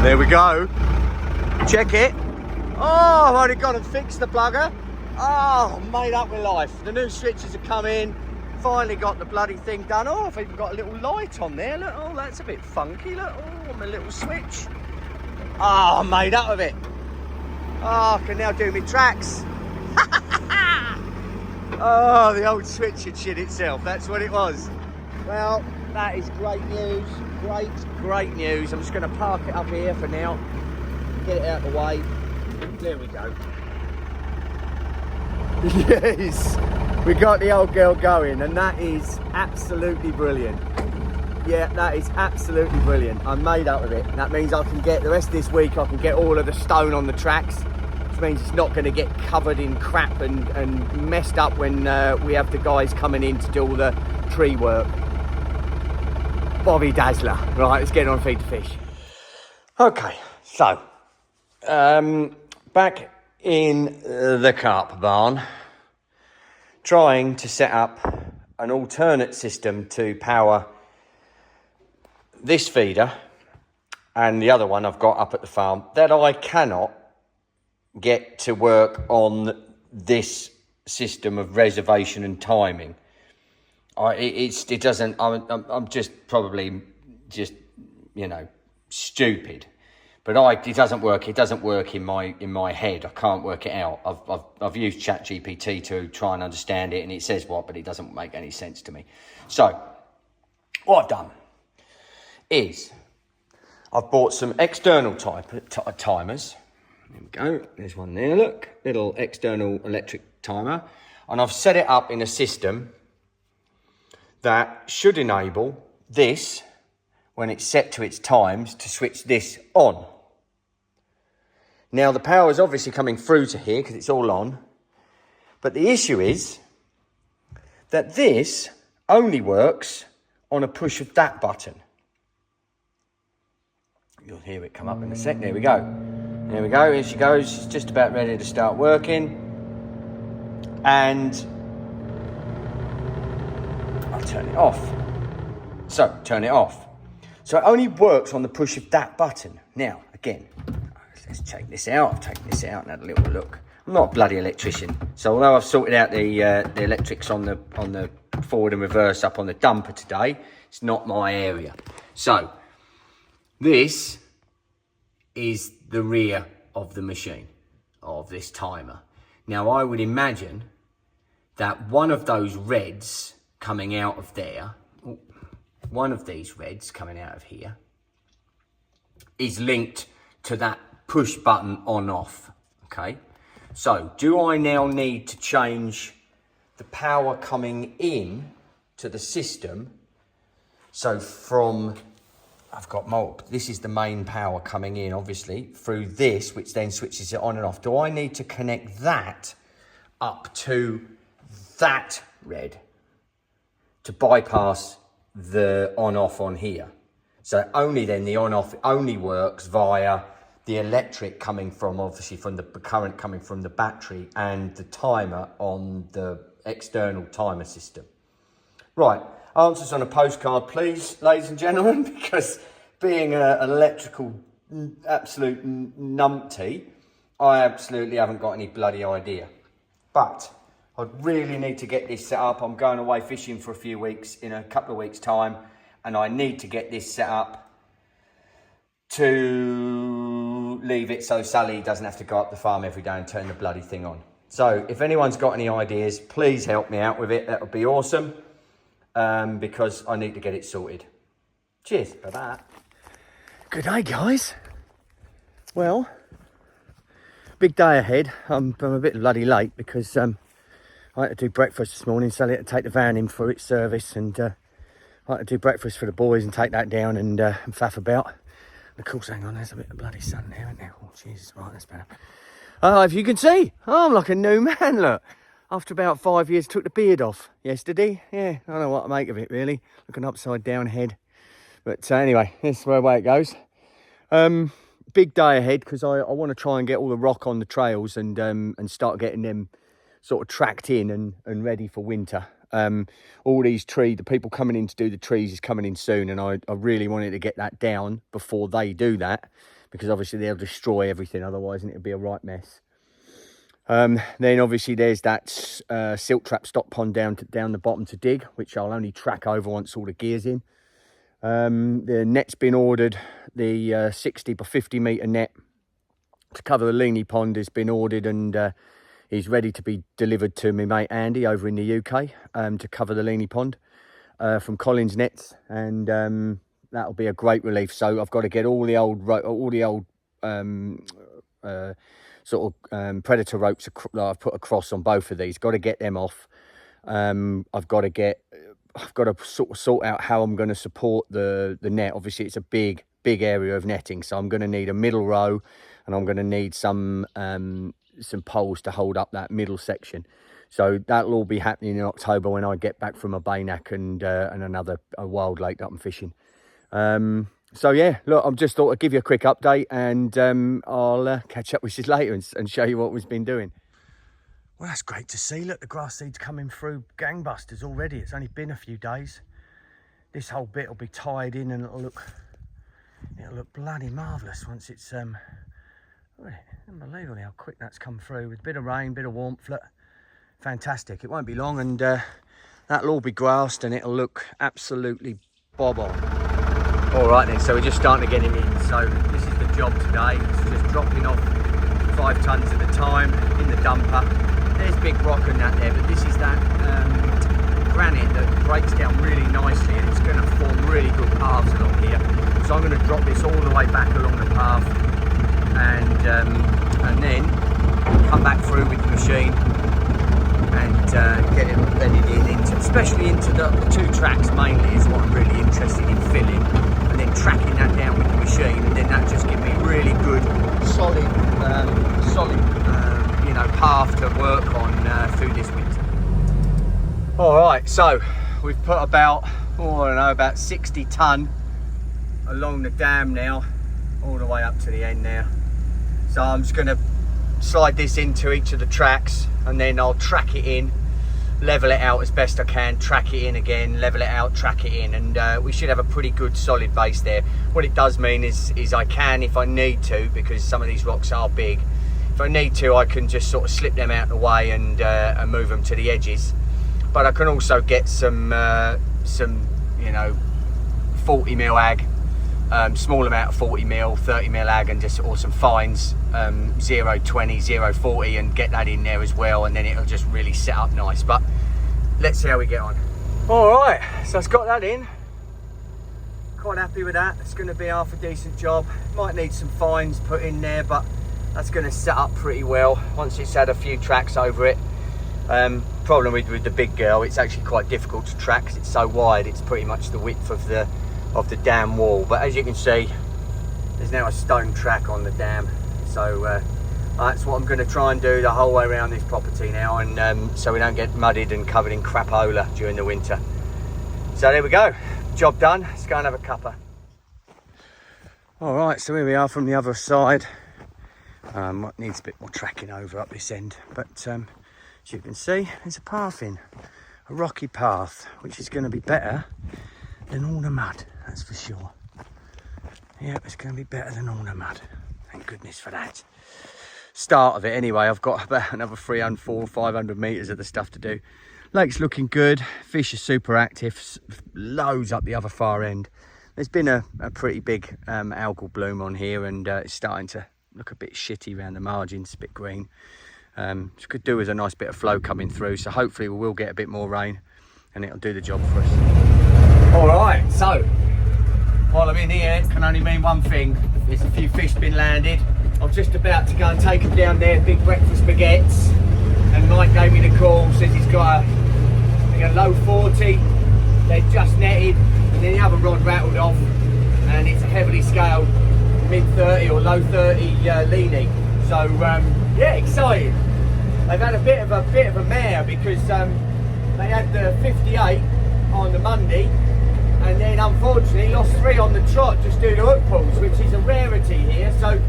There we go. Check it. Oh, I've already got to fix the plugger. Oh, made up with life. The new switches have come in. Finally got the bloody thing done. Oh, I've even got a little light on there. Look, oh, that's a bit funky. Look, oh, my little switch. Oh, I'm made up of it. Oh, I can now do my tracks. Oh, the old switch had shit itself. That's what it was. Well, that is great news. Great news. I'm just going to park it up here for now. Get it out of the way. There we go. Yes, we got the old girl going, and that is absolutely brilliant. Yeah, that is absolutely brilliant. I'm made up of it. That means I can get the rest of this week, I can get all of the stone on the tracks, which means it's not going to get covered in crap and messed up when we have the guys coming in to do all the tree work. Bobby Dazzler. Right, let's get on feed the fish. Okay, so back in the carp barn, trying to set up an alternate system to power this feeder and the other one I've got up at the farm that I cannot get to work on this system of reservation and timing. It doesn't. I'm just probably just, you know, stupid. But it doesn't work. It doesn't work in my head. I can't work it out. I've used ChatGPT to try and understand it, and it says what, but it doesn't make any sense to me. So what I've done is I've bought some external timers. There we go. There's one there. Look, little external electric timer, and I've set it up in a system that should enable this, when it's set to its times, to switch this on. Now, the power is obviously coming through to here because it's all on. But the issue is that this only works on a push of that button. You'll hear it come up in a sec. There we go. There we go. Here she goes. She's just about ready to start working. And I'll turn it off. So, turn it off. So it only works on the push of that button. Now, again, let's check this out. I've taken this out and had a little look. I'm not a bloody electrician, so although I've sorted out the electrics on the forward and reverse up on the dumper today, it's not my area. So this is the rear of the machine, of this timer. Now I would imagine that one of those reds coming out of there, one of these reds coming out of here, is linked to that push button on off. Okay, so do I now need to change the power coming in to the system? So from, I've got multiple, this is the main power coming in obviously through this, which then switches it on and off. Do I need to connect that up to that red to bypass the on off on here? So only then the on off only works via the electric coming from, obviously, from the current coming from the battery and the timer on the external timer system. Right, answers on a postcard, please, ladies and gentlemen, because being an electrical absolute numpty, I absolutely haven't got any bloody idea. But I really need to get this set up. I'm going away fishing for a few weeks in a couple of weeks' time, and I need to get this set up to leave it so Sally doesn't have to go up the farm every day and turn the bloody thing on. So if anyone's got any ideas, please help me out with it. That would be awesome, because I need to get it sorted. Cheers for that. Good day, guys. Well, big day ahead. I'm a bit bloody late because I had to do breakfast this morning. Sally had to take the van in for its service, and I had to do breakfast for the boys and take that down and faff about. Of course, hang on, there's a bit of bloody sun there, isn't there? Oh, Jesus, right, that's better. If you can see, I'm like a new man, look. After about 5 years, took the beard off yesterday. Yeah, I don't know what to make of it, really. Looking upside down head. But anyway, this is the way it goes. Big day ahead, because I want to try and get all the rock on the trails and start getting them sort of tracked in and ready for winter. All these the people coming in to do the trees is coming in soon, and I really wanted to get that down before they do that, because obviously they'll destroy everything otherwise, and it'll be a right mess. Then obviously there's that silk trap stock pond down the bottom to dig, which I'll only track over once all the gear's in. The net's been ordered. The 60 by 50 metre net to cover the Leney pond has been ordered, and he's ready to be delivered to my mate Andy over in the UK to cover the Leney pond from Collins Nets, and that'll be a great relief. So I've got to get all the old predator ropes that I've put across on both of these. Got to get them off. I've got to sort out how I'm going to support the net. Obviously it's a big area of netting, so I'm going to need a middle row, and I'm going to need some poles to hold up that middle section. So that'll all be happening in October when I get back from a baynack and a wild lake that I'm fishing. So yeah, look, I'm just thought I'd give you a quick update, and I'll catch up with you later and show you what we've been doing. Well, that's great to see. Look, the grass seed's coming through gangbusters already. It's only been a few days. This whole bit will be tied in, and it'll look bloody marvellous once it's unbelievable how quick that's come through, with a bit of rain, bit of warmth. Look, fantastic. It won't be long, and that'll all be grassed, and it'll look absolutely bob on. All right then, so we're just starting to get him in. So this is the job today. It's just dropping off 5 tons at a time in the dumper. There's big rock and that there, but this is that granite that breaks down really nicely, and it's going to form really good paths along here. So I'm going to drop this all the way back along the path, and then come back through with the machine and get it bedded into, especially into the 2 tracks mainly is what I'm really interested in filling, and then tracking that down with the machine, and then that just gives me really good solid path to work on through this winter. All right, so we've put about 60 ton along the dam now, all the way up to the end now. So I'm just going to slide this into each of the tracks, and then I'll track it in, level it out as best I can, track it in again, level it out, track it in, and we should have a pretty good solid base there. What it does mean is I can, if I need to, because some of these rocks are big, if I need to, I can just sort of slip them out of the way and move them to the edges. But I can also get some 40 mil ag, small amount of 40 mil, 30 mil ag, and just or some fines, 0.20, 0.40, and get that in there as well, and then it'll just really set up nice. But let's see how we get on. All right, so it's got that in. Quite happy with that. It's going to be half a decent job. Might need some fines put in there, but that's going to set up pretty well once it's had a few tracks over it. Problem with the big girl, it's actually quite difficult to track because it's so wide. It's pretty much the width of the dam wall, but as you can see, there's now a stone track on the dam. So that's what I'm going to try and do the whole way around this property now, and so we don't get mudded and covered in crapola during the winter. So there we go, job done. Let's go and have a cuppa. All right, so here we are from the other side. Needs a bit more tracking over up this end, but as you can see, there's a path in, a rocky path, which is going to be better than all the mud, that's for sure. Yeah, it's going to be better than all the mud. Thank goodness for that. Start of it anyway. I've got about another 300, 400, 500 metres of the stuff to do. Lake's looking good. Fish are super active. Loads up the other far end. There's been a pretty big algal bloom on here, and it's starting to look a bit shitty around the margins, a bit green. Which could do with a nice bit of flow coming through. So hopefully we will get a bit more rain, and it'll do the job for us. All right, so while I'm in here, it can only mean one thing. There's a few fish been landed. I'm just about to go and take them down there, big breakfast baguettes. And Mike gave me the call, says he's got a low 40. They're just netted, and then the other rod rattled off, and it's a heavily scaled mid 30 or low 30 Leney. So yeah, excited. They've had a bit of a mare because they had the 58 on the Monday, and then unfortunately lost 3 on the trot just due to hook pulls, which is a rarity here. So,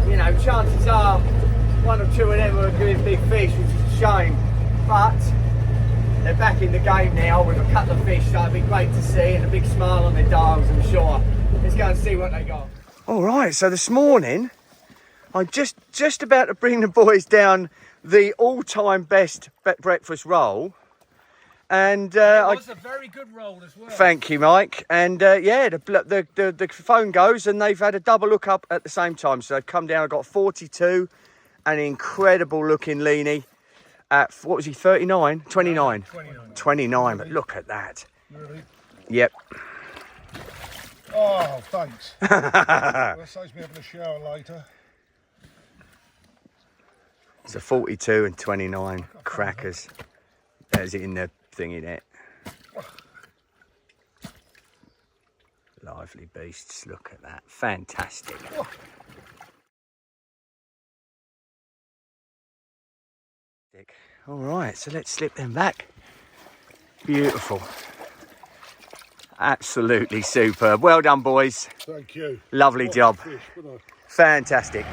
you know, chances are 1 or 2 of them are doing big fish, which is a shame. But they're back in the game now with a couple of fish, so it'll be great to see, and a big smile on their dials, I'm sure. Let's go and see what they got. All right, so this morning, I'm just about to bring the boys down the all-time best breakfast roll. And it was a very good roll as well. Thank you, Mike. And yeah, the phone goes and they've had a double look up at the same time. So they've come down, I've got 42, an incredible looking Leney at, what was he, 39? 29. 29, but look at that. Really? Yep. Oh, thanks. That saves me having a shower later. It's a 42 and 29 crackers. There's it in the thing in it. Lively beasts, look at that. Fantastic. All right, so let's slip them back. Beautiful. Absolutely superb. Well done, boys. Thank you. Lovely job. Fish, Fantastic.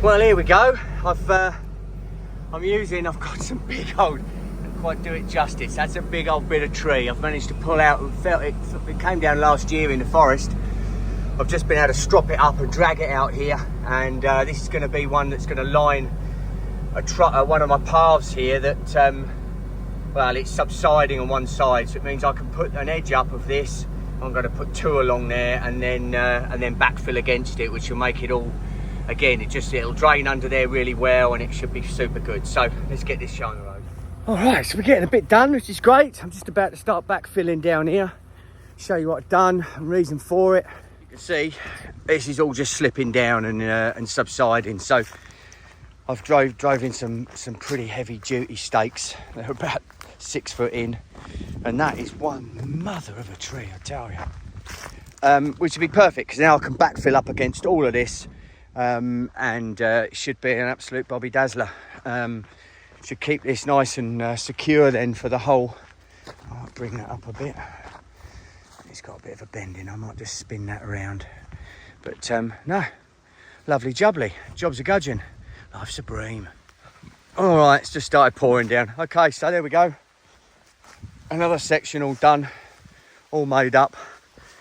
Well, here we go. I've got some big old, didn't quite do it justice. That's a big old bit of tree I've managed to pull out. It came down last year in the forest. I've just been able to strop it up and drag it out here, and this is going to be one that's going to line one of my paths here that, well, it's subsiding on one side, so it means I can put an edge up of this. I'm going to put two along there and then backfill against it, which will make it all, again, it'll drain under there really well and it should be super good. So let's get this show on the road. All right, so we're getting a bit done, which is great. I'm just about to start backfilling down here. Show you what I've done and reason for it. You can see this is all just slipping down and subsiding. So I've drove in some pretty heavy duty stakes. They're about 6 foot in, and that is one mother of a tree, I tell you. Which would be perfect because now I can backfill up against all of this. And it should be an absolute Bobby Dazzler. Should keep this nice and secure then for the whole. I'll bring that up a bit. It's got a bit of a bending. I might just spin that around. But no, lovely jubbly. Job's a gudgeon. Life's supreme. All right, it's just started pouring down. Okay, so there we go. Another section all done, all made up.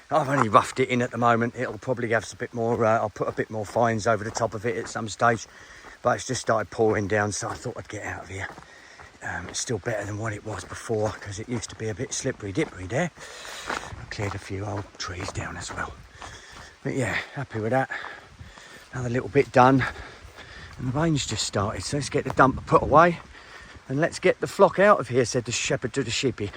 I've only roughed it in at the moment. It'll probably have a bit more, I'll put a bit more fines over the top of it at some stage. But it's just started pouring down, so I thought I'd get out of here. It's still better than what it was before, because it used to be a bit slippery-dippery there. I cleared a few old trees down as well. But yeah, happy with that. Another little bit done. And the rain's just started, so let's get the dumper put away. And let's get the flock out of here, said the shepherd to the sheepy.